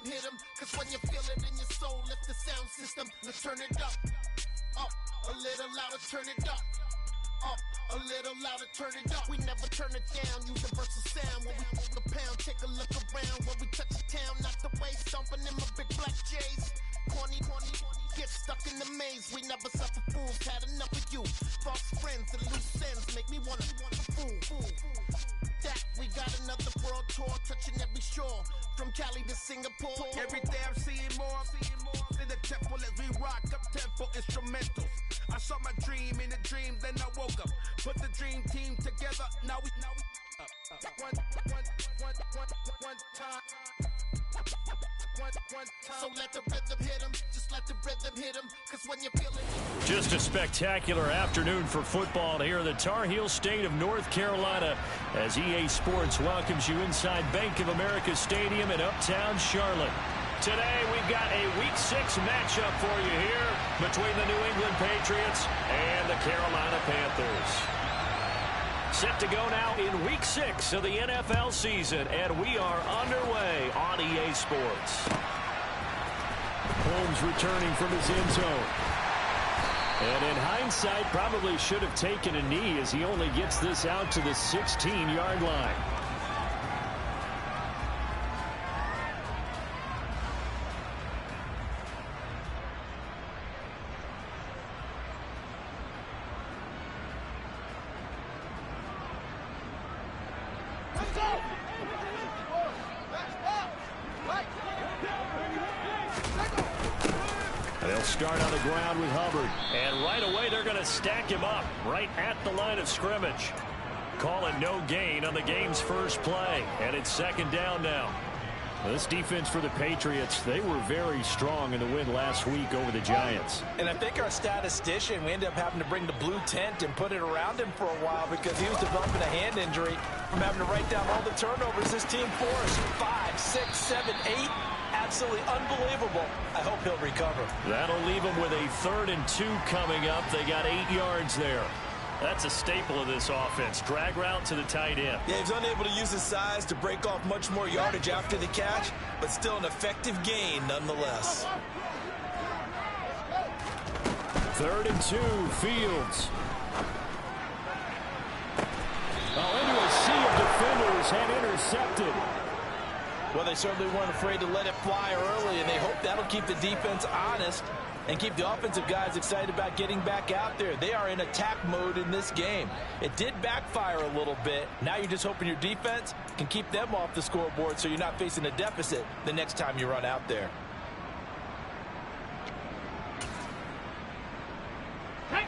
hit 'em. Cause when you feel it in your soul, lift the sound system. Let's turn it up. Up, a little louder, turn it up. Up, a little louder, turn it up. We never turn it down, universal sound. When we move the pound, take a look around. When we touch the town, not the way, stomping in my big black J's. Corny, get stuck in the maze. We never suffer fools, had enough of you. False friends and loose ends make me wanna fool. That we got another world tour, touching every shore, from Cali to Singapore. Every day I'm seeing more in the temple as we rock up tempo instrumentals. I saw my dream in a dream, then I woke up. Put the dream team together, now we one time. So let the rhythm hit 'em, just let the rhythm hit 'em, cause when you feel it. Just a spectacular afternoon for football here in the Tar Heel state of North Carolina as EA Sports welcomes you inside Bank of America Stadium in Uptown Charlotte. Today we've got a Week 6 matchup for you here between the New England Patriots and the Carolina Panthers. Set to go now in Week 6 of the NFL season, and we are underway on EA Sports. Holmes returning from his end zone. And in hindsight, probably should have taken a knee as he only gets this out to the 16-yard line. They'll start on the ground with Hubbard. And right away, they're going to stack him up right at the line of scrimmage. Calling no gain on the game's first play. And it's second down now. This defense for the Patriots, they were very strong in the win last week over the Giants. And I think our statistician, we ended up having to bring the blue tent and put it around him for a while because he was developing a hand injury from having to write down all the turnovers his team forced. 5, 6, 7, 8. Absolutely unbelievable. I hope he'll recover. That'll leave him with a 3rd and 2 coming up. They got 8 yards there. That's a staple of this offense. Drag route to the tight end. Yeah, he's unable to use his size to break off much more yardage after the catch, but still an effective gain nonetheless. 3rd and 2, Fields. Into a sea of defenders and intercepted. Well, they certainly weren't afraid to let it fly early, and they hope that'll keep the defense honest and keep the offensive guys excited about getting back out there. They are in attack mode in this game. It did backfire a little bit. Now you're just hoping your defense can keep them off the scoreboard so you're not facing a deficit the next time you run out there.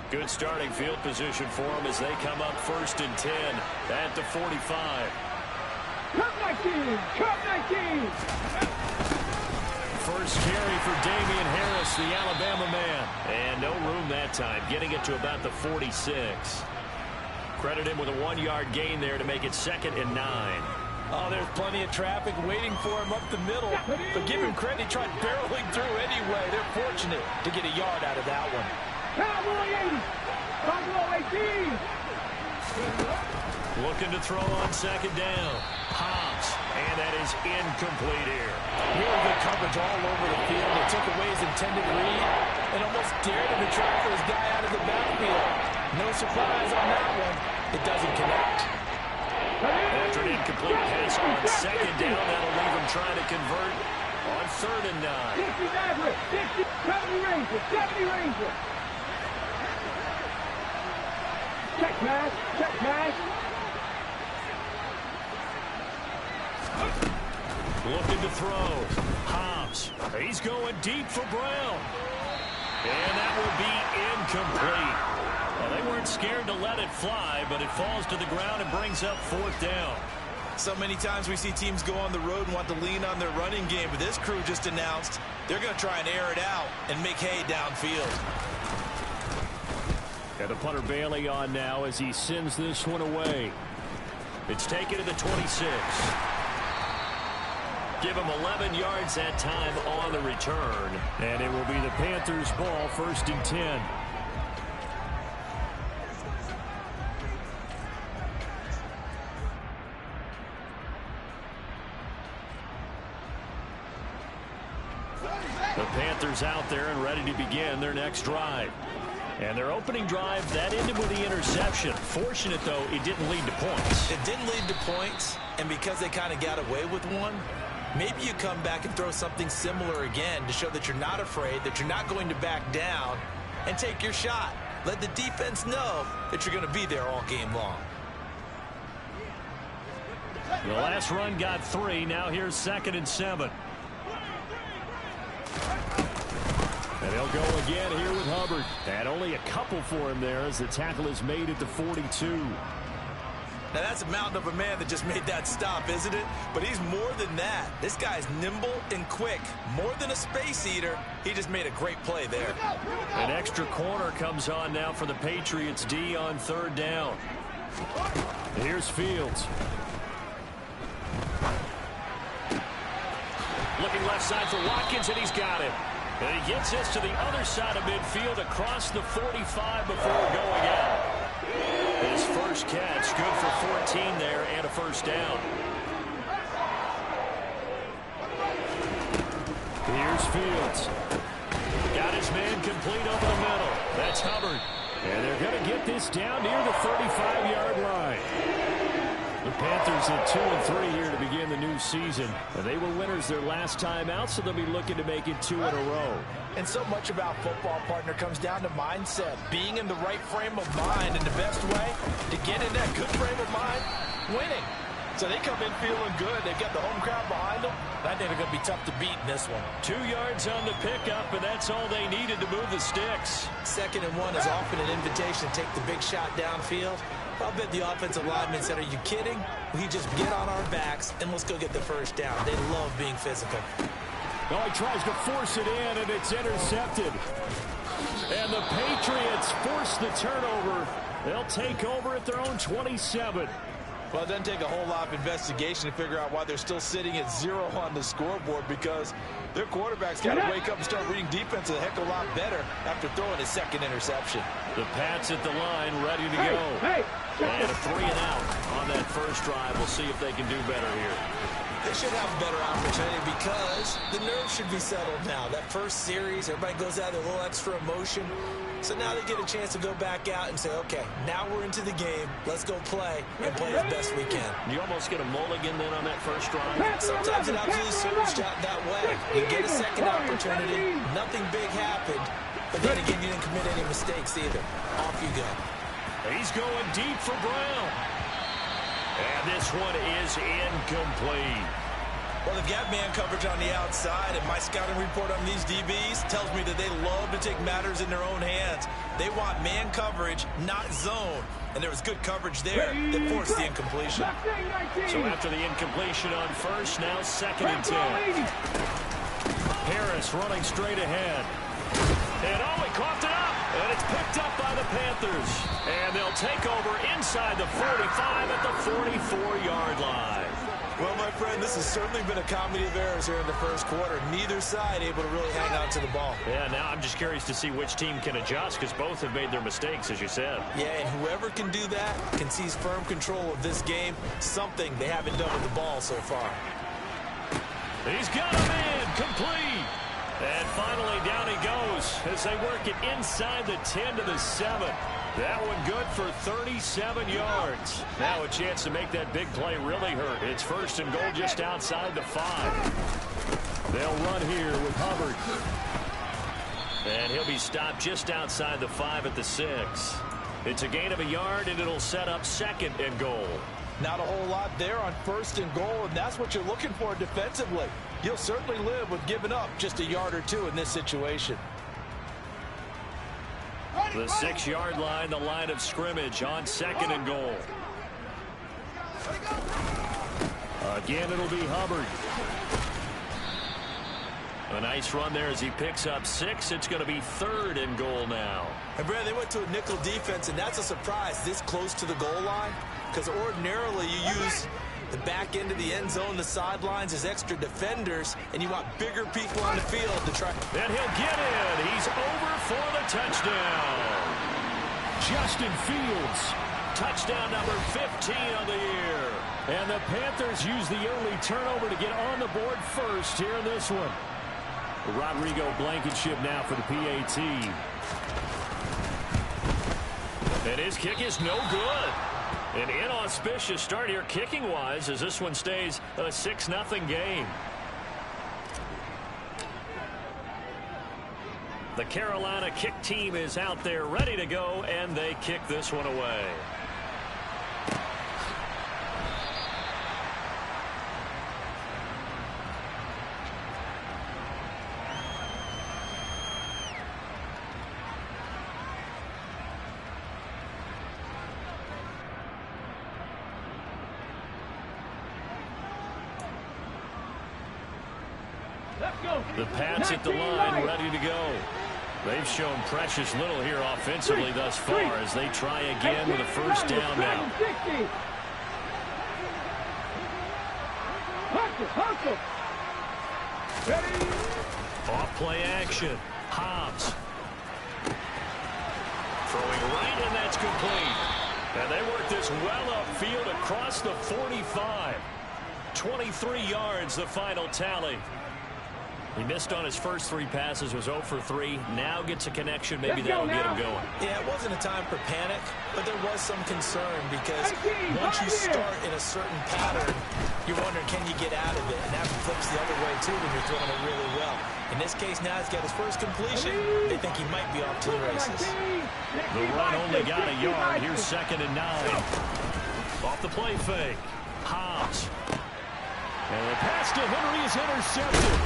Good starting field position for them as they come up 1st and 10 at the 45. Cup 19! Cup 19! First carry for Damian Harris, the Alabama man. And no room that time, getting it to about the 46. Credit him with a 1-yard gain there to make it 2nd and 9. Oh, there's plenty of traffic waiting for him up the middle. But give him credit, he tried barreling through anyway. They're fortunate to get a yard out of that one. Cowboy 80! Cowboy 18! Looking to throw on 2nd down. Hobbs, and that is incomplete here. Really good coverage all over the field. It took away his intended read and almost dared him to try for his guy out of the backfield. No surprise on that one. It doesn't connect. After an incomplete pass on 2nd down, that'll leave him trying to convert on 3rd and 9. 60 Ranger, 70 Ranger. Check pass, check pass. Looking to throw. Hobbs. He's going deep for Brown. And that will be incomplete. Well, they weren't scared to let it fly, but it falls to the ground and brings up 4th down. So many times we see teams go on the road and want to lean on their running game, but this crew just announced they're going to try and air it out and make hay downfield. Got the punter Bailey on now as he sends this one away. It's taken to the 26. Give him 11 yards that time on the return. And it will be the Panthers' ball, 1st and 10. The Panthers out there and ready to begin their next drive. And their opening drive, that ended with the interception. Fortunate, though, it didn't lead to points. It didn't lead to points, and because they kind of got away with one, maybe you come back and throw something similar again to show that you're not afraid, that you're not going to back down, and take your shot. Let the defense know that you're going to be there all game long. The last run got 3. Now here's 2nd and 7. And they'll go again here with Hubbard. And only a couple for him there as the tackle is made at the 42. Now that's a mountain of a man that just made that stop, isn't it? But he's more than that. This guy's nimble and quick. More than a space eater. He just made a great play there. An extra corner comes on now for the Patriots D on 3rd down. Here's Fields. Looking left side for Watkins, and he's got it. And he gets this to the other side of midfield across the 45 before going out. His first catch, good for 14 there and a first down. Here's Fields. Got his man complete over the middle. That's Hubbard. And they're going to get this down near the 35-yard line. The Panthers at 2-3 here to begin the new season. And they were winners their last time out, so they'll be looking to make it 2 in a row. And so much about football, partner, comes down to mindset. Being in the right frame of mind, and the best way to get in that good frame of mind, winning. So they come in feeling good. They've got the home crowd behind them. I think they're going to be tough to beat in this one. 2 yards on the pickup, and that's all they needed to move the sticks. 2nd and 1 is often an invitation to take the big shot downfield. I'll bet the offensive linemen said, are you kidding? We just get on our backs and let's go get the first down. They love being physical. Oh, he tries to force it in, and it's intercepted. And the Patriots force the turnover. They'll take over at their own 27. Well, it doesn't take a whole lot of investigation to figure out why they're still sitting at 0 on the scoreboard, because their quarterback's got to wake up and start reading defense a heck of a lot better after throwing his 2nd interception. The Pats at the line, ready to go. And a 3 and out on that first drive. We'll see if they can do better here. They should have a better opportunity because the nerves should be settled now. That first series, everybody goes out with a little extra emotion. So now they get a chance to go back out and say, okay, now we're into the game. Let's go play and play as best we can. You almost get a mulligan then on that first drive. Sometimes it absolutely serves that way. You get a 2nd opportunity. Nothing big happened. But then again, you didn't commit any mistakes either. Off you go. He's going deep for Brown. And this one is incomplete. Well, they've got man coverage on the outside, and my scouting report on these DBs tells me that they love to take matters in their own hands. They want man coverage, not zone. And there was good coverage there that forced the incompletion. So after the incompletion on first, now 2nd and 10. Harris running straight ahead. And he coughed it up. And it's picked up by the Panthers. And they'll take over inside the 45 at the 44-yard line. Well, my friend, this has certainly been a comedy of errors here in the first quarter. Neither side able to really hang on to the ball. Yeah, now I'm just curious to see which team can adjust, because both have made their mistakes, as you said. Yeah, and whoever can do that can seize firm control of this game, something they haven't done with the ball so far. He's got a man complete. And finally down he goes as they work it inside the 10 to the 7. That one good for 37 yards. Now a chance to make that big play really hurt. It's 1st and goal just outside the 5. They'll run here with Hubbard. And he'll be stopped just outside the 5 at the 6. It's a gain of a yard, and it'll set up 2nd and goal. Not a whole lot there on 1st and goal, and that's what you're looking for defensively. You'll certainly live with giving up just a yard or 2 in this situation. The 6-yard line, the line of scrimmage on 2nd and goal. Again, it'll be Hubbard. A nice run there as he picks up 6. It's going to be 3rd and goal now. And Brad, they went to a nickel defense, and that's a surprise this close to the goal line, because ordinarily you use the back end of the end zone, the sidelines as extra defenders, and you want bigger people on the field to try. And he'll get in. He's over for the touchdown. Justin Fields, touchdown number 15 on the year. And the Panthers use the early turnover to get on the board first here in this one. Rodrigo Blankenship now for the PAT. And his kick is no good. An inauspicious start here kicking-wise as this one stays a 6-0 game. The Carolina kick team is out there ready to go, and they kick this one away. The Pats at the line, ready to go. They've shown precious little here offensively thus far as they try again with a first down now. Off play action. Hobbs. Throwing right, and that's complete. And they work this well upfield across the 45. 23 yards, the final tally. He missed on his first 3 passes, was 0 for 3. Now gets a connection. Maybe that'll get him going. Yeah, it wasn't a time for panic, but there was some concern because once you start in a certain pattern, you're wondering, can you get out of it? And that flips the other way, too, when you're throwing it really well. In this case, now he's got his first completion. They think he might be off to the races. The run only got a yard. Here's 2nd and 9. Off the play fake. Hobbs. And the pass to Henry is intercepted.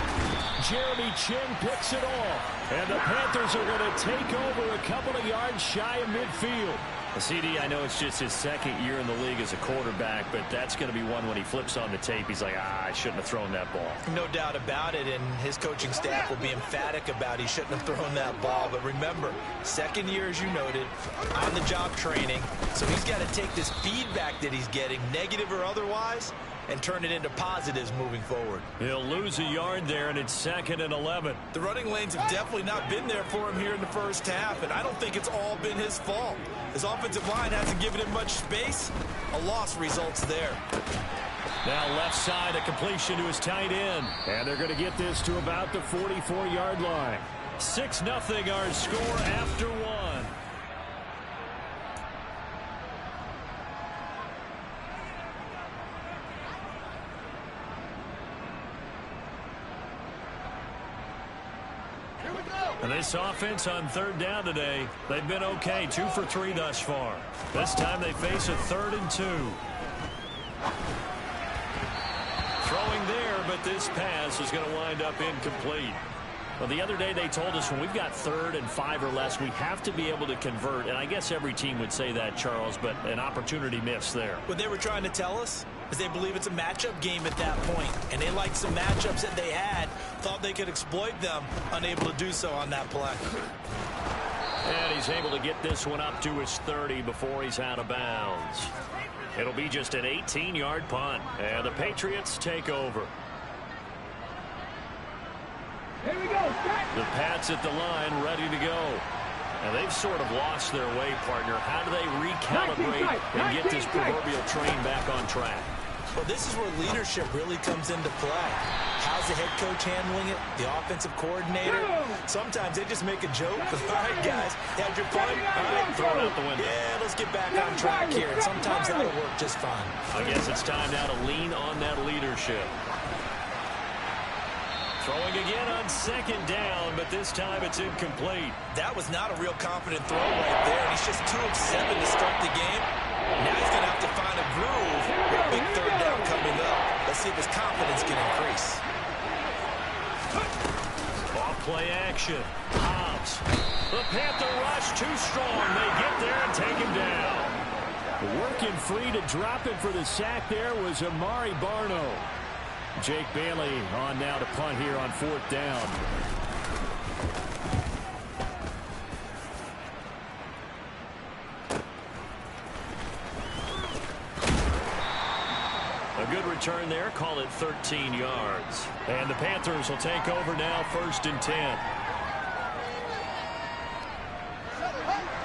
Jeremy Chin picks it off. And the Panthers are going to take over a couple of yards shy of midfield. CD, I know it's just his 2nd year in the league as a quarterback, but that's going to be one when he flips on the tape. He's like, I shouldn't have thrown that ball. No doubt about it, and his coaching staff will be emphatic about he shouldn't have thrown that ball. But remember, 2nd year, as you noted, on-the-job training. So he's got to take this feedback that he's getting, negative or otherwise, and turn it into positives moving forward. He'll lose a yard there, and it's 2nd and 11. The running lanes have definitely not been there for him here in the first half, and I don't think it's all been his fault. His offensive line hasn't given him much space. A loss results there. Now left side, a completion to his tight end. And they're going to get this to about the 44-yard line. 6-0 our score after 1. And this offense on 3rd down today, they've been okay. 2 for 3 thus far. This time they face a 3rd and 2. Throwing there, but this pass is going to wind up incomplete. Well, the other day they told us when we've got 3rd and 5 or less, we have to be able to convert. And I guess every team would say that, Charles, but an opportunity missed there. What they were trying to tell us is they believe it's a matchup game at that point. And they liked some matchups that they had, thought they could exploit them, unable to do so on that play. And he's able to get this one up to his 30 before he's out of bounds. It'll be just an 18-yard punt. And the Patriots take over. Here we go. The Pats at the line, ready to go. And they've sort of lost their way, partner. How do they recalibrate and get this proverbial train back on track? Well, this is where leadership really comes into play. How's the head coach handling it? The offensive coordinator? Sometimes they just make a joke. All right, guys, had your fun? All right, throw it out the window. Yeah, let's get back on track here. And sometimes that'll work just fine. I guess it's time now to lean on that leadership. Throwing again on 2nd down, but this time it's incomplete. That was not a real confident throw right there, and he's just 2 of 7 to start the game. Now he's going to have to find a groove with a big 3rd down coming up. Let's see if his confidence can increase. Off play action. Hobbs. The Panther rush too strong. They get there and take him down. Working free to drop him for the sack there was Amari Barno. Jake Bailey on now to punt here on 4th down. A good return there. Call it 13 yards. And the Panthers will take over now, 1st and 10.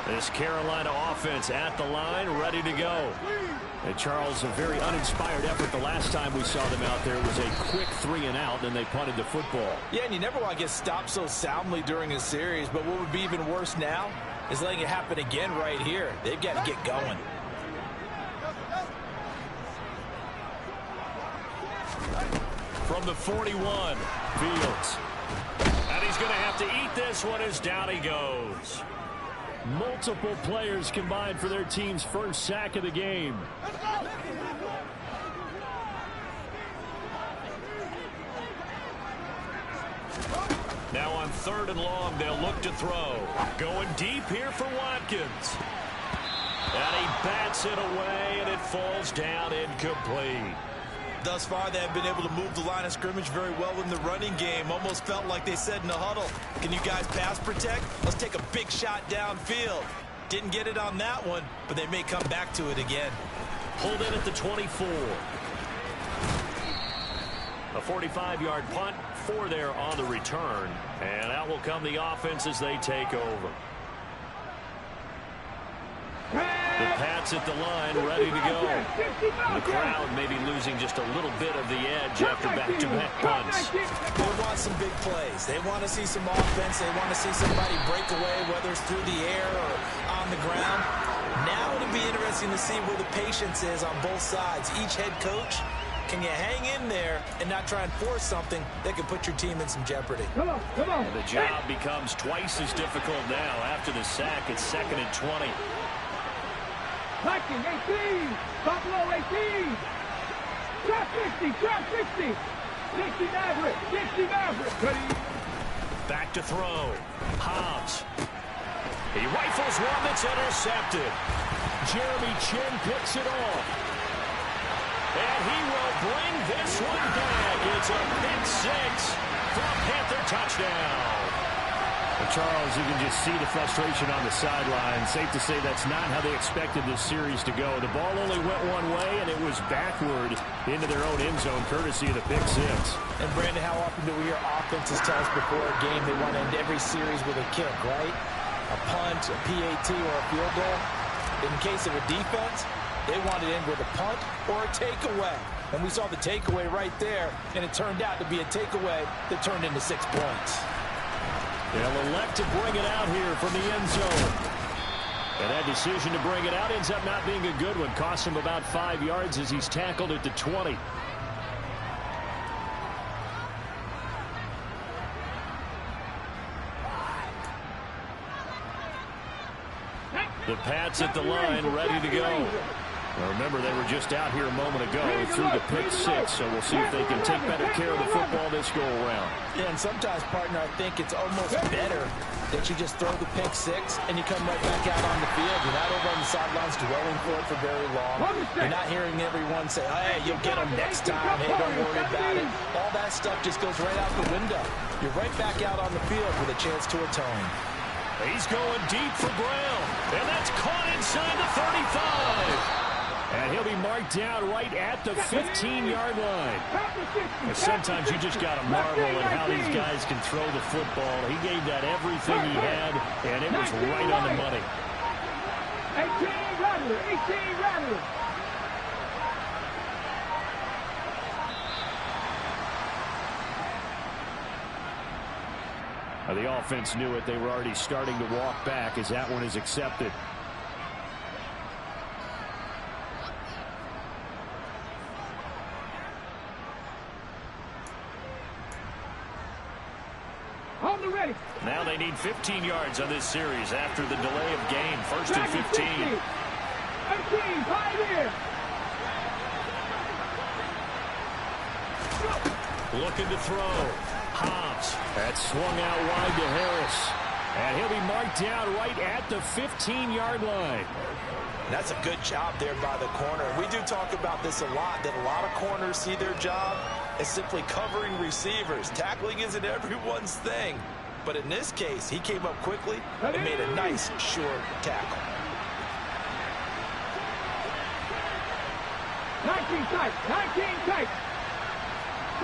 This Carolina offense at the line, ready to go. And Charles, a very uninspired effort the last time we saw them out there. It was a quick 3-and-out, and they punted the football. Yeah, and you never want to get stopped so soundly during a series, but what would be even worse now is letting it happen again right here. They've got to get going. From the 41, Fields. And he's going to have to eat this one as down he goes. Multiple players combined for their team's first sack of the game. Now on 3rd and long, they'll look to throw. Going deep here for Watkins. And he bats it away, and it falls down incomplete. Thus far, they have been able to move the line of scrimmage very well in the running game. Almost felt like they said in the huddle, can you guys pass protect? Let's take a big shot downfield. Didn't get it on that one, but they may come back to it again. Pulled in at the 24. A 45-yard punt, 4 there on the return. And out will come the offense as they take over. The Pats at the line, ready to go. The crowd may be losing just a little bit of the edge after back-to-back punts. They want some big plays. They want to see some offense. They want to see somebody break away, whether it's through the air or on the ground. Now it'll be interesting to see where the patience is on both sides. Each head coach, can you hang in there and not try and force something that could put your team in some jeopardy? Come on, come on. The job becomes twice as difficult now after the sack. It's 2nd and 20. Viking 18, Buffalo 18. Drop 60, drop 60. 60 Maverick, 60 Maverick. Back to throw. Hobbs. He rifles one that's intercepted. Jeremy Chin picks it off. And he will bring this one back. It's a pick 6 for a Panther touchdown. Well, Charles, you can just see the frustration on the sideline. Safe to say that's not how they expected this series to go. The ball only went one way, and it was backward into their own end zone, courtesy of the pick 6. And, Brandon, how often do we hear offenses tell us before a game they want to end every series with a kick, right? A punt, a PAT, or a field goal. In case of a defense, they want to end with a punt or a takeaway. And we saw the takeaway right there, and it turned out to be a takeaway that turned into 6 points. They'll elect to bring it out here from the end zone. And that decision to bring it out ends up not being a good one. Costs him about 5 yards as he's tackled at the 20. The Pats at the line, ready to go. Now remember, they were just out here a moment ago through the pick 6, so we'll see if they can take better care of the football this go-around. Yeah, and sometimes, partner, I think it's almost better that you just throw the pick 6 and you come right back out on the field. You're not over on the sidelines dwelling for it for very long. You're not hearing everyone say, hey, you'll get them next time. Hey, don't worry about it. All that stuff just goes right out the window. You're right back out on the field with a chance to atone. He's going deep for Brown, and that's caught inside the 35. And he'll be marked down right at the 15-yard line. And sometimes you just got to marvel at how these guys can throw the football. He gave that everything he had, and it was right on the money. 18 Rattler, 18 Rattler. Now, the offense knew it. They were already starting to walk back as that one is accepted. Now they need 15 yards on this series after the delay of game. 1st and 15. 18, 5 here. Looking to throw. Hobbs. That swung out wide to Harris. And he'll be marked down right at the 15-yard line. That's a good job there by the corner. We do talk about this a lot, that a lot of corners see their job as simply covering receivers. Tackling isn't everyone's thing. But in this case, he came up quickly and made a nice, short tackle. 19 tight, 19 tight.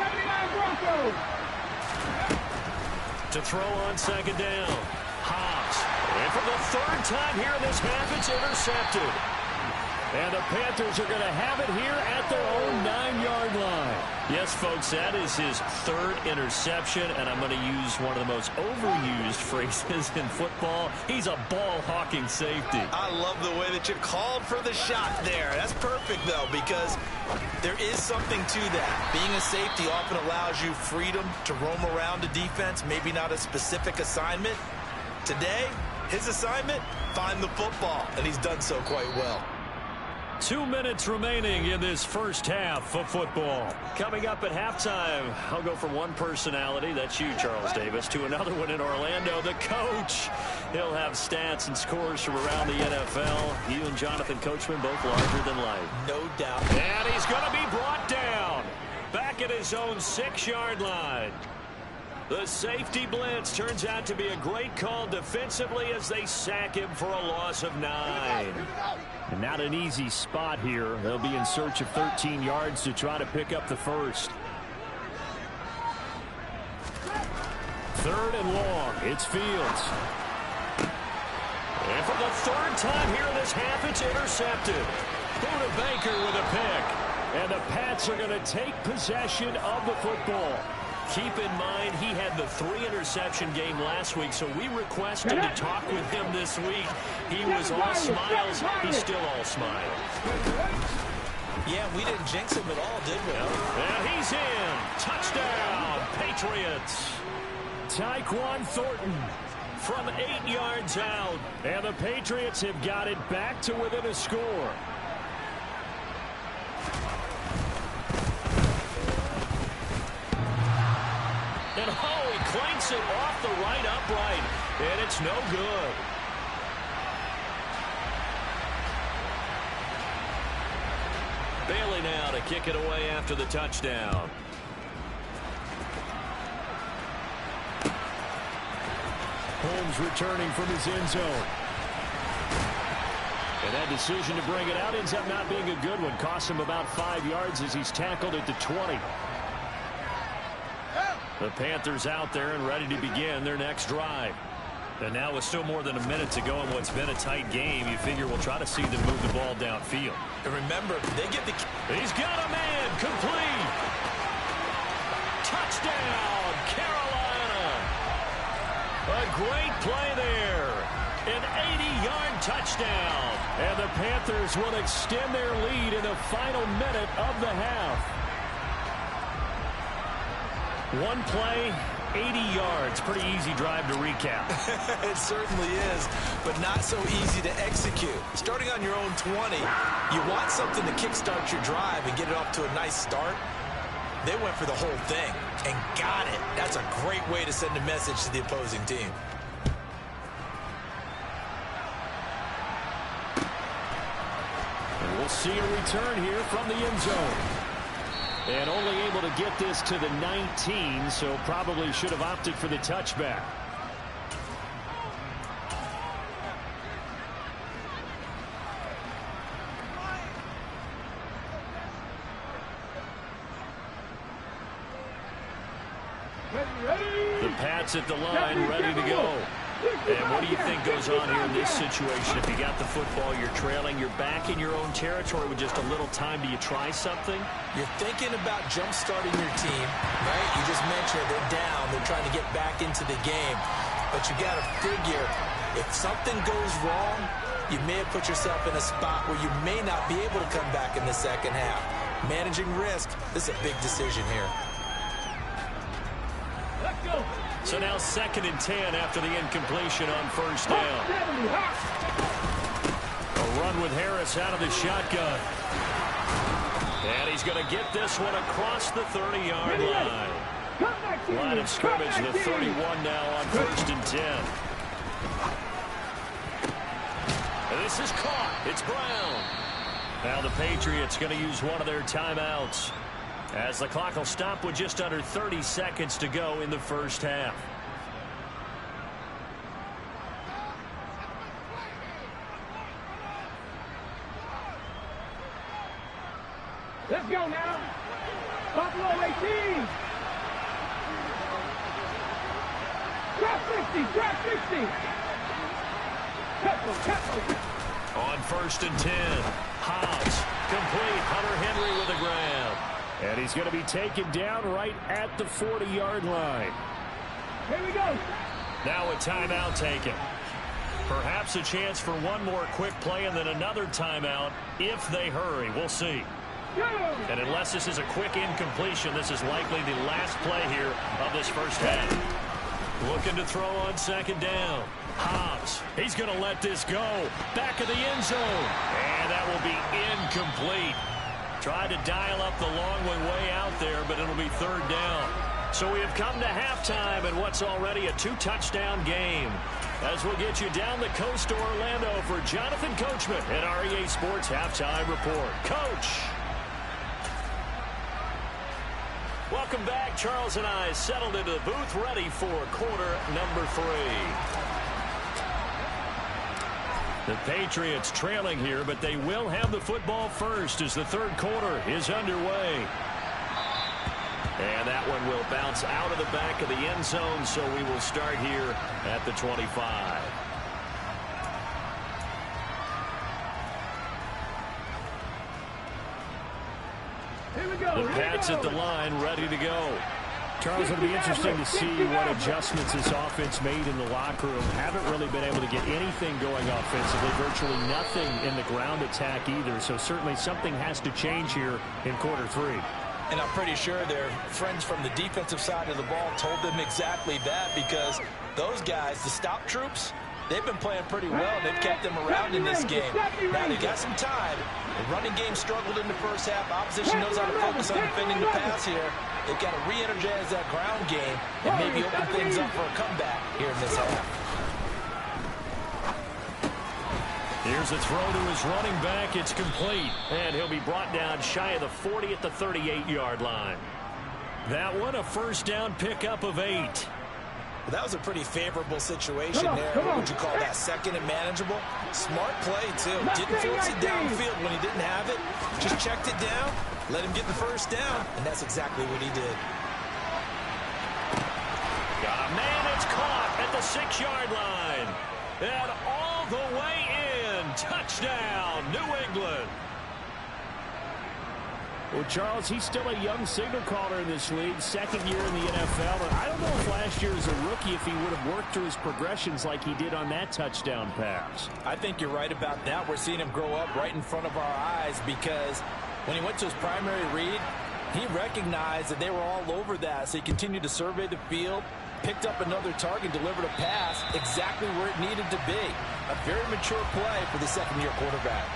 79 Broncos. To throw on 2nd down. Hobbs. And for the third time here in this half, it's intercepted. And the Panthers are going to have it here at their own 9-yard line. Yes, folks, that is his third interception, and I'm going to use one of the most overused phrases in football. He's a ball-hawking safety. I love the way that you called for the shot there. That's perfect, though, because there is something to that. Being a safety often allows you freedom to roam around a defense, maybe not a specific assignment. Today, his assignment, find the football, and he's done so quite well. 2 minutes remaining in this first half of football. Coming up at halftime, I'll go from one personality, that's you, Charles Davis, to another one in Orlando, the coach. He'll have stats and scores from around the NFL. You and Jonathan Coachman both larger than life. No doubt. And he's going to be brought down back at his own 6-yard line. The safety blitz turns out to be a great call defensively as they sack him for a loss of 9. And not an easy spot here. They'll be in search of 13 yards to try to pick up the first. 3rd and long. It's Fields. And for the third time here in this half, it's intercepted. Buda Baker with a pick. And the Pats are going to take possession of the football. Keep in mind, he had the 3-interception game last week, so we requested to talk with him this week. He was all smiles. He's still all smiles. Yeah, we didn't jinx him at all, did we? And he's in. Touchdown, Patriots. Tyquan Thornton from 8 yards out. And the Patriots have got it back to within a score. And oh, he clanks it off the right upright. And it's no good. Bailey now to kick it away after the touchdown. Holmes returning from his end zone. And that decision to bring it out ends up not being a good one. Costs him about 5 yards as he's tackled at the 20. The Panthers out there and ready to begin their next drive. And now with still more than a minute to go in what's been a tight game, you figure we'll try to see them move the ball downfield. And remember, they get the... He's got a man, complete. Touchdown, Carolina. A great play there. An 80-yard touchdown. And the Panthers will extend their lead in the final minute of the half. One play, 80 yards. Pretty easy drive to recap. It certainly is, but not so easy to execute. Starting on your own 20, you want something to kickstart your drive and get it off to a nice start. They went for the whole thing and got it. That's a great way to send a message to the opposing team. And we'll see a return here from the end zone. And only able to get this to the 19, so probably should have opted for the touchback. The Pats at the line, ready to go. And what do you think goes on here in this situation? If you got the football, you're trailing, you're back in your own territory with just a little time. Do you try something? You're thinking about jump-starting your team, right? You just mentioned they're down. They're trying to get back into the game. But you got to figure, if something goes wrong, you may have put yourself in a spot where you may not be able to come back in the second half. Managing risk, this is a big decision here. So now 2nd and 10 after the incompletion on first down. A run with Harris out of the shotgun. And he's going to get this one across the 30-yard line. Line of scrimmage, the 31 now on 1st and 10. And this is caught. It's Brown. Now the Patriots going to use one of their timeouts, as the clock will stop with just under 30 seconds to go in the first half. Let's go now. Buffalo 18. Drop 60, drop 60. On 1st and 10, Hobbs, complete. Hunter Henry with a grab. And he's going to be taken down right at the 40-yard line. Here we go. Now a timeout taken. Perhaps a chance for one more quick play and then another timeout if they hurry. We'll see. And unless this is a quick incompletion, this is likely the last play here of this first half. Looking to throw on 2nd down. Hobbs, he's going to let this go. Back of the end zone. And that will be incomplete. Tried to dial up the long way out there, but it'll be 3rd down. So we have come to halftime in what's already a 2-touchdown game. As we'll get you down the coast to Orlando for Jonathan Coachman at our EA Sports Halftime Report. Coach! Welcome back. Charles and I settled into the booth ready for quarter number 3. The Patriots trailing here, but they will have the football first as the 3rd quarter is underway. And that one will bounce out of the back of the end zone, so we will start here at the 25. The Pats at the line, ready to go. Charles, it'll be interesting to see what adjustments this offense made in the locker room. Haven't really been able to get anything going offensively, virtually nothing in the ground attack either. So certainly something has to change here in quarter 3. And I'm pretty sure their friends from the defensive side of the ball told them exactly that, because those guys, the stop troops, they've been playing pretty well. They've kept them around in this game. Now they got some time. The running game struggled in the first half. Opposition knows how to focus on defending the pass here. They've got to re-energize that ground game and maybe open things up for a comeback here in this half. Here's a throw to his running back. It's complete. And he'll be brought down shy of the 40 at the 38-yard line. That one, a 1st down pickup of 8. Well, that was a pretty favorable situation there. What would you call that? 2nd and manageable? Smart play, too. Didn't force it downfield when he didn't have it. Just checked it down, let him get the 1st down, and that's exactly what he did. Got a man, it's caught at the 6-yard line. And all the way in. Touchdown, New England. Well, Charles, he's still a young signal caller in this league, 2nd year in the NFL. And I don't know if last year as a rookie, if he would have worked through his progressions like he did on that touchdown pass. I think you're right about that. We're seeing him grow up right in front of our eyes, because when he went to his primary read, he recognized that they were all over that. So he continued to survey the field, picked up another target, delivered a pass exactly where it needed to be. A very mature play for the 2nd-year quarterback.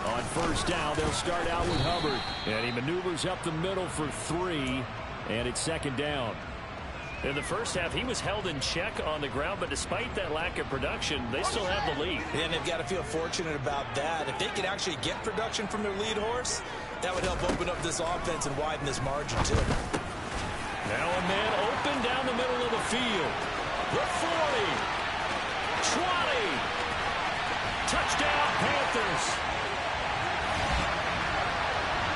On 1st down, they'll start out with Hubbard. And he maneuvers up the middle for 3, and it's 2nd down. In the first half, he was held in check on the ground, but despite that lack of production, they still have the lead. And they've got to feel fortunate about that. If they could actually get production from their lead horse, that would help open up this offense and widen this margin, too. Now a man open down the middle of the field. The 40, 20, touchdown Panthers.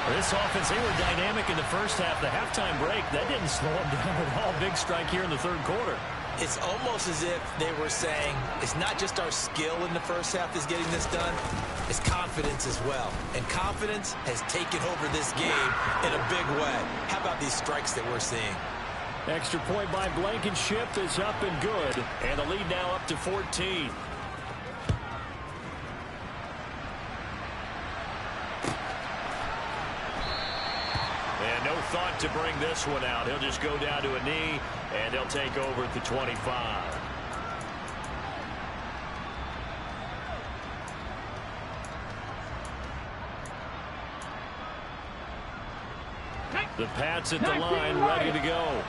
This offense, they were dynamic in the first half. The halftime break, that didn't slow them down at all. Big strike here in the 3rd quarter. It's almost as if they were saying, it's not just our skill in the first half that's getting this done, it's confidence as well. And confidence has taken over this game in a big way. How about these strikes that we're seeing? Extra point by Blankenship is up and good. And the lead now up to 14. And no thought to bring this one out. He'll just go down to a knee, and he'll take over at the 25. The Pats at the line, ready to go.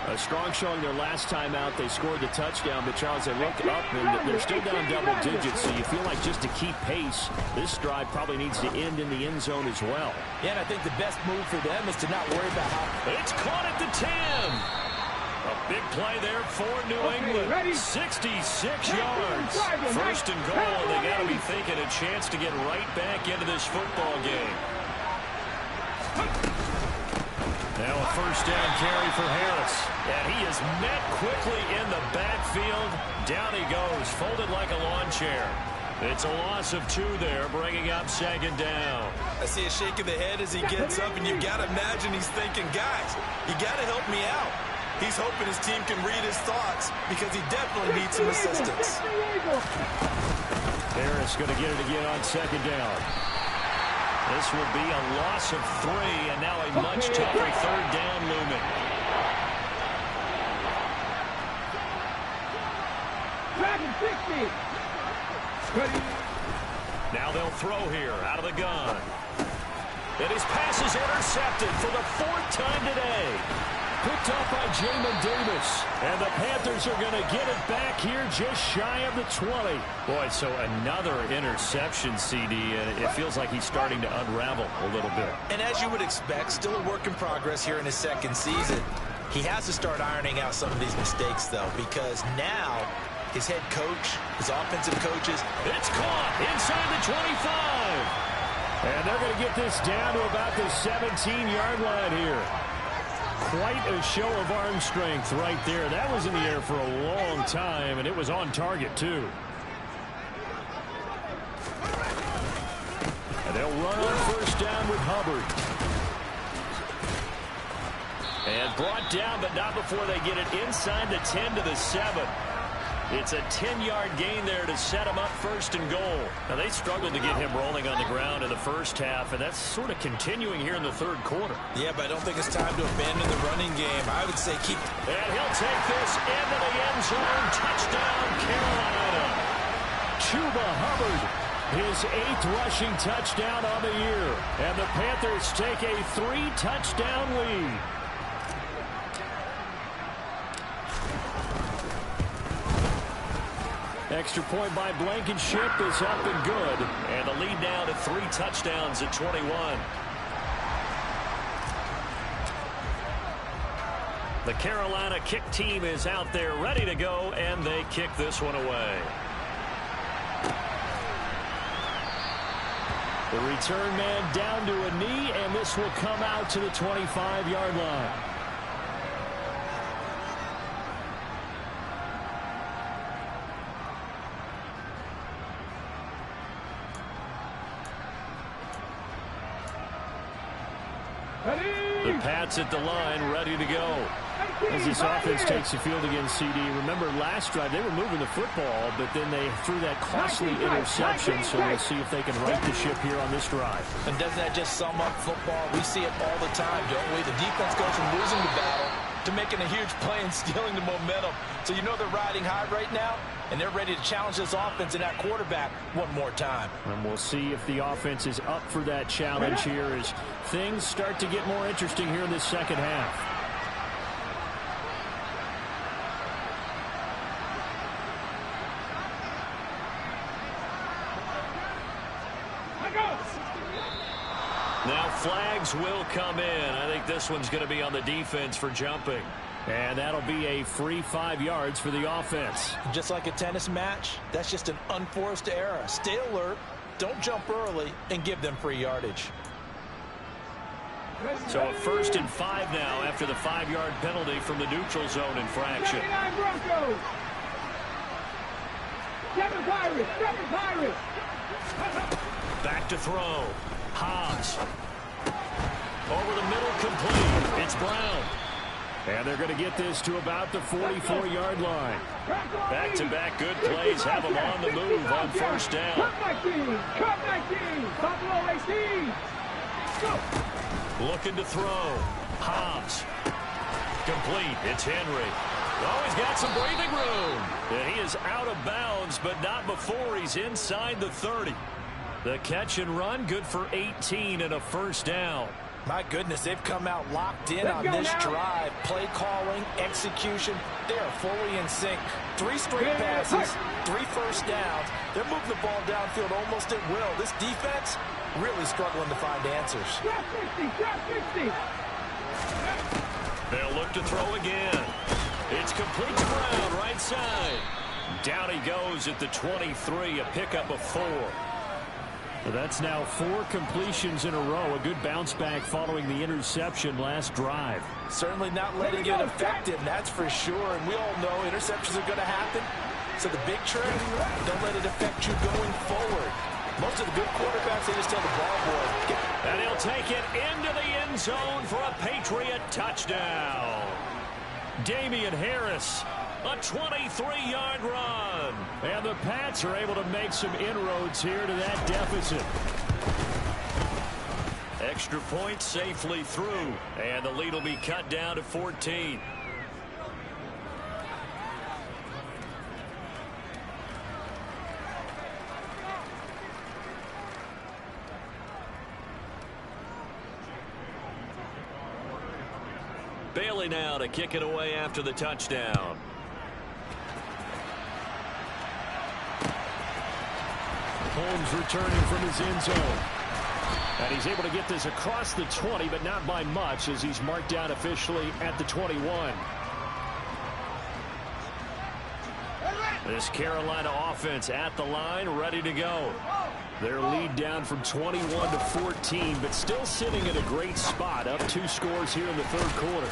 A strong showing their last time out. They scored the touchdown, but Charles, they look up and they're still down double digits, so you feel like just to keep pace, this drive probably needs to end in the end zone as well. Yeah, and I think the best move for them is to not worry about how... It's caught at the 10. A big play there for New England. 66 yards. 1st and goal, and they got to be thinking a chance to get right back into this football game. Now a first down carry for Harris. And he is met quickly in the backfield. Down he goes, folded like a lawn chair. It's a loss of 2 there, bringing up second down. I see a shake of the head as he gets up, and you got to imagine he's thinking, guys, you got to help me out. He's hoping his team can read his thoughts because he definitely needs some assistance. Harris going to get it again on second down. This will be a loss of 3, and now a much tougher third down looming. Now they'll throw here out of the gun. And his pass is intercepted for the 4th time today. Picked up by Jamin Davis. And the Panthers are going to get it back here just shy of the 20. Boy, so another interception, CD, and it feels like he's starting to unravel a little bit. And as you would expect, still a work in progress here in his 2nd season. He has to start ironing out some of these mistakes, though, because now his head coach, his offensive coaches. It's caught inside the 25. And they're going to get this down to about the 17-yard line here. Quite a show of arm strength right there. That was in the air for a long time, and it was on target, too. And they'll run on first down with Hubbard. And brought down, but not before they get it inside the 10 to the 7. It's a 10-yard gain there to set him up first and goal. Now, they struggled to get him rolling on the ground in the first half, and that's sort of continuing here in the 3rd quarter. Yeah, but I don't think it's time to abandon the running game. I would say keep. And he'll take this into the end zone. Touchdown, Carolina. Chuba Hubbard, his 8th rushing touchdown on the year. And the Panthers take a 3-touchdown lead. Extra point by Blankenship is up and good. And the lead now to 3 touchdowns at 21. The Carolina kick team is out there ready to go, and they kick this one away. The return man down to a knee, and this will come out to the 25-yard line. The Pats at the line, ready to go. As this offense takes the field against CD, remember last drive they were moving the football, but then they threw that costly interception, so we'll see if they can right the ship here on this drive. And doesn't that just sum up football? We see it all the time, don't we? The defense goes from losing the battle to making a huge play and stealing the momentum. So you know they're riding high right now, and they're ready to challenge this offense and that quarterback one more time. And we'll see if the offense is up for that challenge here as things start to get more interesting here in this second half. Now flags will come in. I think this one's going to be on the defense for jumping. And that'll be a free 5 yards for the offense. Just like a tennis match, that's just an unforced error. Stay alert, don't jump early, and give them free yardage. So a 1st and 5 now after the 5-yard penalty from the neutral zone infraction. Back to throw. Hobbs. Over the middle, complete. It's Brown. And they're going to get this to about the 44-yard line. Back-to-back good plays have them on the move on first down. Looking to throw. Hobbs. Complete. It's Henry. Oh, he's got some breathing room. And he is out of bounds, but not before he's inside the 30. The catch and run, good for 18 and a first down. My goodness, they've come out locked in on this drive. Play calling, execution, they are fully in sync. 3 straight passes, 3 first downs. They're moving the ball downfield almost at will. This defense really struggling to find answers. They'll look to throw again. It's complete to Brown, right side. Down he goes at the 23, a pickup of 4. That's now 4 completions in a row. A good bounce back following the interception last drive. Certainly not letting it affect him, that's for sure. And we all know interceptions are going to happen. So the big trick, don't let it affect you going forward. Most of the good quarterbacks, they just tell the ball boy. And he'll take it into the end zone for a Patriot touchdown. Damian Harris, a 23-yard run. And the Pats are able to make some inroads here to that deficit. Extra point safely through. And the lead will be cut down to 14. Bailey now to kick it away after the touchdown. Holmes returning from his end zone. And he's able to get this across the 20, but not by much as he's marked down officially at the 21. This Carolina offense at the line, ready to go. Their lead down from 21 to 14, but still sitting in a great spot, up 2 scores here in the third quarter.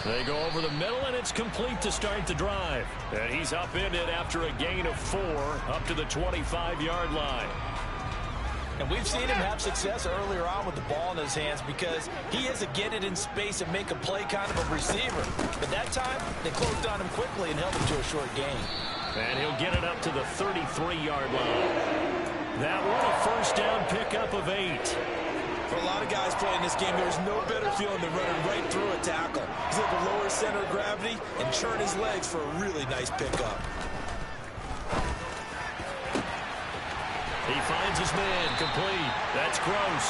They go over the middle, and it's complete to start the drive. And he's upended after a gain of 4 up to the 25-yard line. And we've seen him have success earlier on with the ball in his hands because he is a get it in space and make a play kind of a receiver. But that time, they closed on him quickly and held him to a short gain. And he'll get it up to the 33-yard line. That one a first down pickup of 8. For a lot of guys playing this game, there's no better feeling than running right through a tackle. He's able to lower center of gravity and churn his legs for a really nice pickup. He finds his man complete. That's Gross.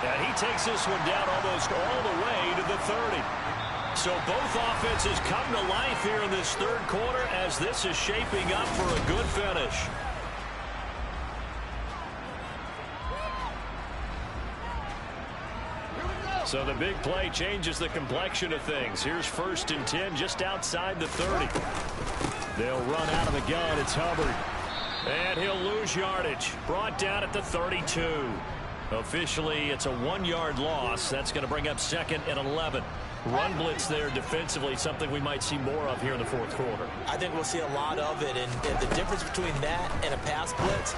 And he takes this one down almost all the way to the 30. So both offenses come to life here in this third quarter as this is shaping up for a good finish. So the big play changes the complexion of things. Here's 1st and 10 just outside the 30. They'll run out of the gun. It's Hubbard. And he'll lose yardage. Brought down at the 32. Officially, it's a 1-yard loss. That's going to bring up 2nd and 11. Run blitz there defensively, something we might see more of here in the fourth quarter. I think we'll see a lot of it, and the difference between that and a pass blitz,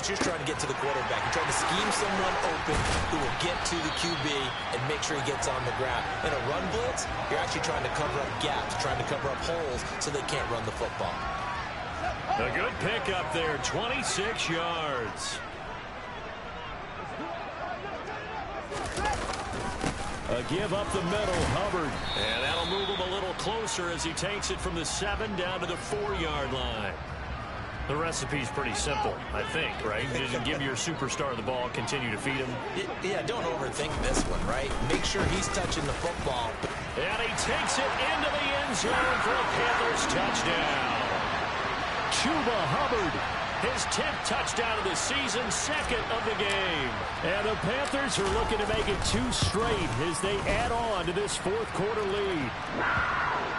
you're trying to get to the quarterback. You're trying to scheme someone open who will get to the QB and make sure he gets on the ground. In a run blitz, you're actually trying to cover up gaps, trying to cover up holes so they can't run the football. A good pickup there, 26 yards. A give up the middle, Hubbard. And that'll move him a little closer as he takes it from the 7 down to the 4-yard line. The recipe's pretty simple, I think, right? Just give your superstar the ball, continue to feed him. Yeah, don't overthink this one, right? Make sure he's touching the football. And he takes it into the end zone for a Panthers touchdown. Chuba Hubbard, his 10th touchdown of the season, 2nd of the game. And the Panthers are looking to make it 2 straight as they add on to this fourth quarter lead.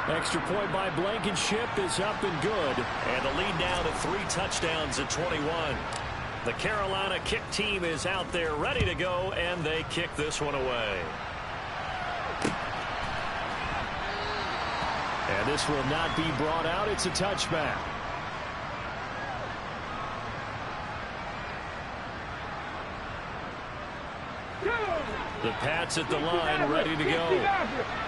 Extra point by Blankenship is up and good. And the lead now to 3 touchdowns at 21. The Carolina kick team is out there ready to go, and they kick this one away. And this will not be brought out. It's a touchback. The Pats at the line, ready to go.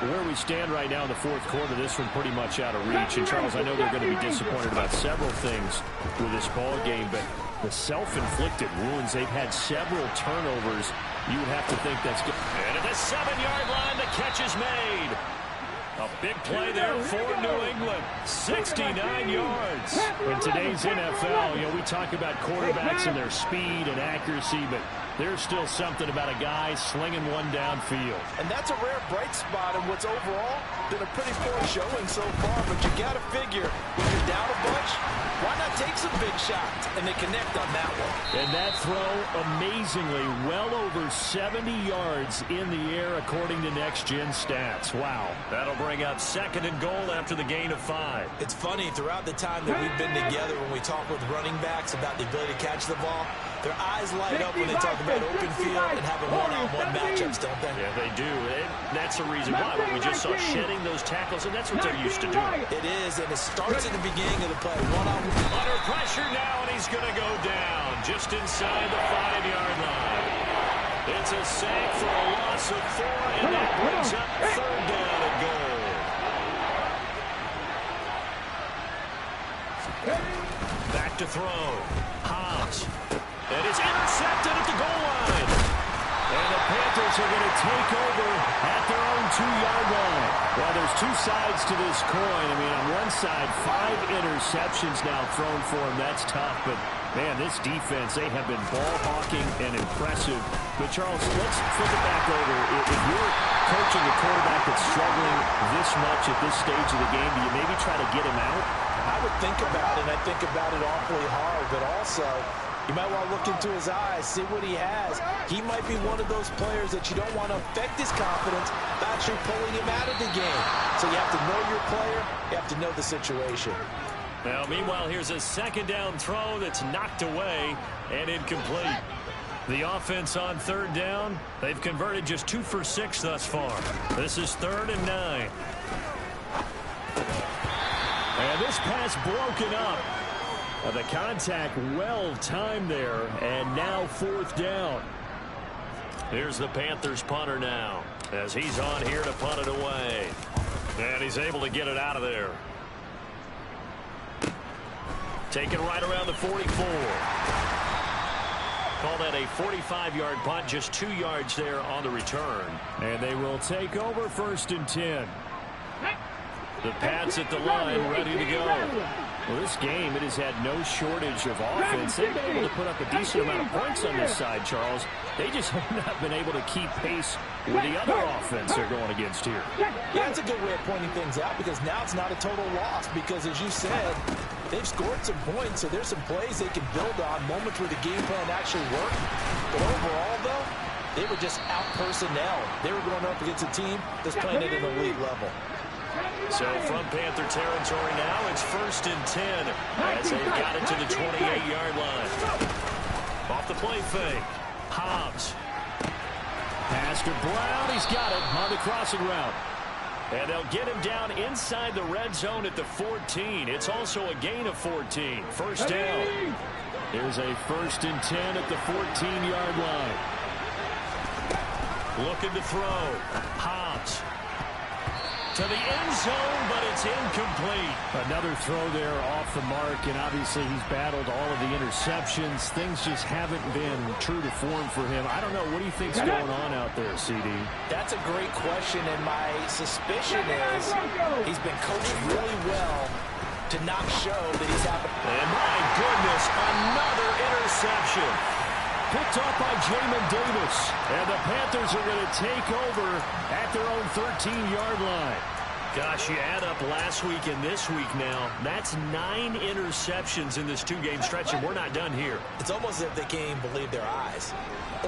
Where we stand right now in the fourth quarter, this one pretty much out of reach. And, Charles, I know they're going to be disappointed about several things with this ball game, but the self-inflicted wounds, they've had several turnovers. You would have to think that's good. And at the 7-yard line, the catch is made. A big play there for New England. 69 yards. In today's NFL, we talk about quarterbacks and their speed and accuracy, but there's still something about a guy slinging one downfield. And that's a rare bright spot in what's overall been a pretty poor showing so far, but you got to figure when you're down a bunch, why not take some big shots? And they connect on that one. And that throw, amazingly, well over 70 yards in the air according to Next Gen Stats. Wow. That'll bring up 2nd and goal after the gain of 5. It's funny, throughout the time that we've been together when we talk with running backs about the ability to catch the ball, Their eyes light up when they talk about open field and having one-on-one matchups, don't they? Yeah, they do. And that's the reason why. What we just saw, shedding those tackles, and that's what they're used to doing. It is, and it starts at the beginning of the play. One-on-one. Under pressure now, and he's going to go down just inside the 5-yard line. It's a sack for a loss of 4, and that brings up 3rd down and goal. Back to throw. Hobbs. And it's intercepted at the goal line. And the Panthers are going to take over at their own 2-yard line. Well, there's two sides to this coin. I mean, on one side, 5 interceptions now thrown for him. That's tough. But, man, this defense, they have been ball-hawking and impressive. But, Charles, let's flip it back over. If you're coaching a quarterback that's struggling this much at this stage of the game, do you maybe try to get him out? I would think about it, and I think about it awfully hard. But also, you might want to look into his eyes, see what he has. He might be one of those players that you don't want to affect his confidence by actually pulling him out of the game. So you have to know your player. You have to know the situation. Now, meanwhile, here's a 2nd down throw that's knocked away and incomplete. The offense on 3rd down, they've converted just 2 for 6 thus far. This is 3rd and 9. And this pass broken up. The contact well timed there, and now 4th down. Here's the Panthers punter now, as he's on here to punt it away. And he's able to get it out of there. Taken right around the 44. Call that a 45-yard punt, just 2 yards there on the return. And they will take over 1st and 10. The Pats at the line, ready to go. Well, this game, it has had no shortage of offense. They've been able to put up a decent amount of points on this side, Charles. They just have not been able to keep pace with the other offense they're going against here. Yeah, that's a good way of pointing things out, because now it's not a total loss, because as you said, they've scored some points, so there's some plays they can build on, moments where the game plan actually worked. But overall, though, they were just out personnel. They were going up against a team that's playing at an elite level. So from Panther territory now, it's 1st and 10 as they've got it to the 28-yard line. Off the play fake. Hobbs. Pass to Brown. He's got it on the crossing route. And they'll get him down inside the red zone at the 14. It's also a gain of 14. 1st down. Here's a 1st and 10 at the 14-yard line. Looking to throw. Hobbs. To the end zone, but it's incomplete. Another throw there off the mark, and obviously he's battled all of the interceptions. Things just haven't been true to form for him. I don't know. What do you think's going on out there, CD? That's a great question, and my suspicion is he's been coached really well to not show that he's having. And my goodness, another interception. Picked up by Jamin Davis. And the Panthers are going to take over at their own 13-yard line. Gosh, you add up last week and this week now. That's 9 interceptions in this 2-game stretch, and we're not done here. It's almost as if they can't even believe their eyes.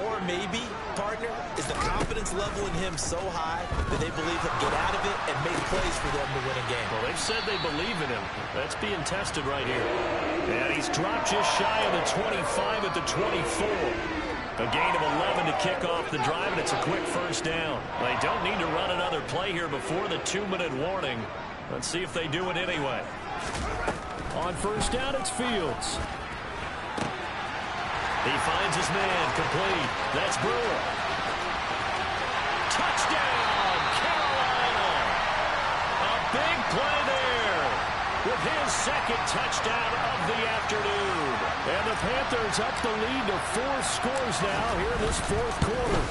Or maybe, partner, is the confidence level in him so high that they believe he'll get out of it and make plays for them to win a game. Well, they've said they believe in him. That's being tested right here. And he's dropped just shy of the 25 at the 24. A gain of 11 to kick off the drive, and it's a quick 1st down. They don't need to run another play here before the 2-minute warning. Let's see if they do it anyway. On 1st down, it's Fields. He finds his man, complete. That's Brewer. Touchdown, Carolina. A big play there with his 2nd touchdown of the afternoon. And the Panthers up the lead to 4 scores now here in this 4th quarter.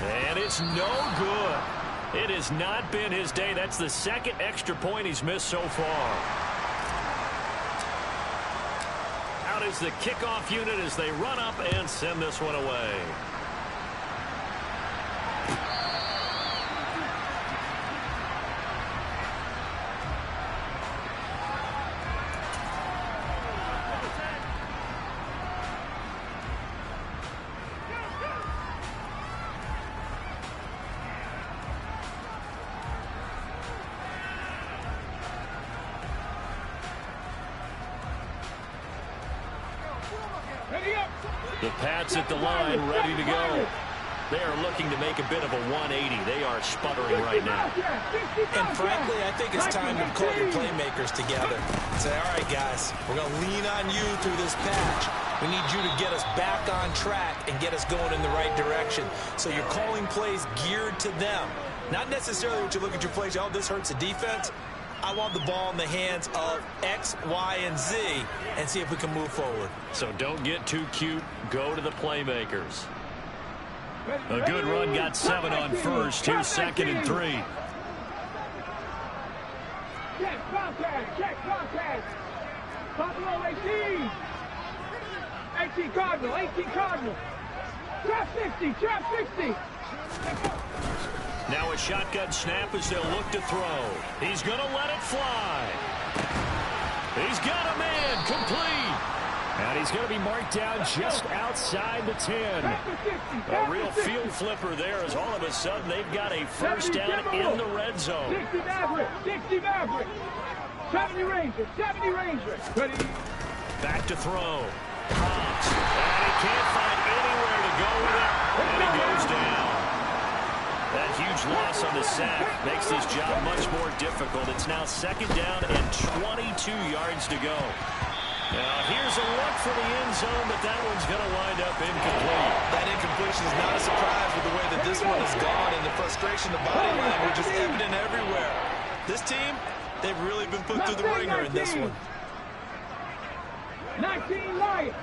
And it's no good. It has not been his day. That's the 2nd extra point he's missed so far. Out is the kickoff unit as they run up and send this one away. The Pats at the line, ready to go. They are looking to make a bit of a 180. They are sputtering right now. And frankly, I think it's time to call your playmakers together. Say, all right, guys, we're going to lean on you through this patch. We need you to get us back on track and get us going in the right direction. So you're calling plays geared to them. Not necessarily what you look at your plays, oh, this hurts the defense. I want the ball in the hands of X, Y, and Z and see if we can move forward. So don't get too cute. Go to the playmakers. A good run, got 7 on first. Here's 2nd and 3. Check contact. Check contact. Buffalo 18. 18 Cardinal. 18 Cardinal. Trap 60. Trap 60. Now a shotgun snap as they'll look to throw. He's going to let it fly. He's got a man. Complete. And he's going to be marked down just outside the 10. A real field flipper there as all of a sudden they've got a first down in the red zone. 60 Maverick. 60 Maverick. 70 Rangers. 70 Rangers. Ready. Back to throw. Hobbs. And he can't find anywhere to go with it. And he goes down. That huge loss on the sack makes his job much more difficult. It's now 2nd down and 22 yards to go. Now, here's a look for the end zone, but that one's going to wind up incomplete. That incompletion is not a surprise with the way that this one has gone, and the frustration, the body language is evident everywhere. This team, they've really been put through the ringer in this one. 19 Lions.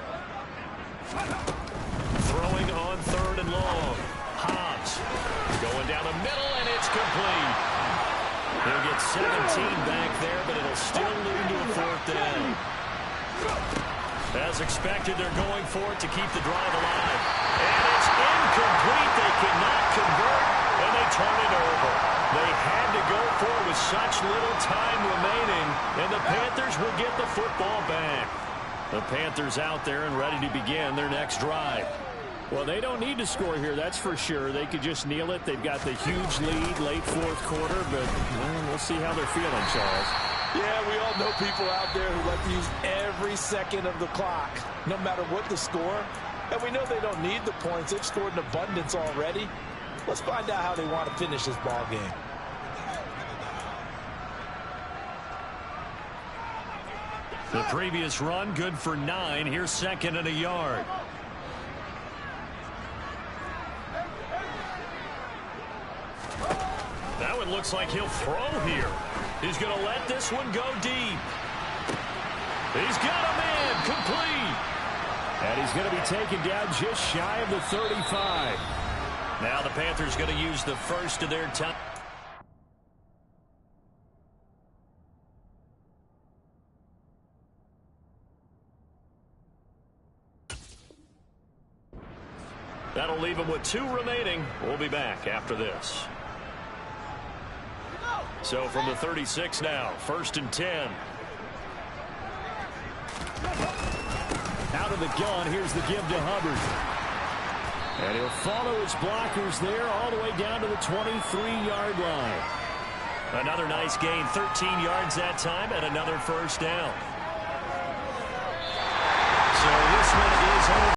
Throwing on 3rd and long. Hobbs going down the middle, and it's complete. He'll get 17 back there, but it'll still lead to a 4th down. As expected, they're going for it to keep the drive alive. And it's incomplete. They cannot convert, and they turn it over. They had to go for it with such little time remaining, and the Panthers will get the football back. The Panthers out there and ready to begin their next drive. Well, they don't need to score here, that's for sure. They could just kneel it. They've got the huge lead late 4th quarter, but we'll see how they're feeling, Charles. Yeah, we all know people out there who like to use every second of the clock, no matter what the score. And we know they don't need the points. They've scored in abundance already. Let's find out how they want to finish this ball game. The previous run, good for 9. Here's 2nd and a yard. Now it looks like he'll throw here. He's going to let this one go deep. He's got a man, complete. And he's going to be taken down just shy of the 35. Now the Panthers going to use the first of their time. That'll leave them with 2 remaining. We'll be back after this. So from the 36 now, 1st and 10. Out of the gun, here's the give to Hubbard. And he'll follow his blockers there all the way down to the 23-yard line. Another nice gain, 13 yards that time, and another first down.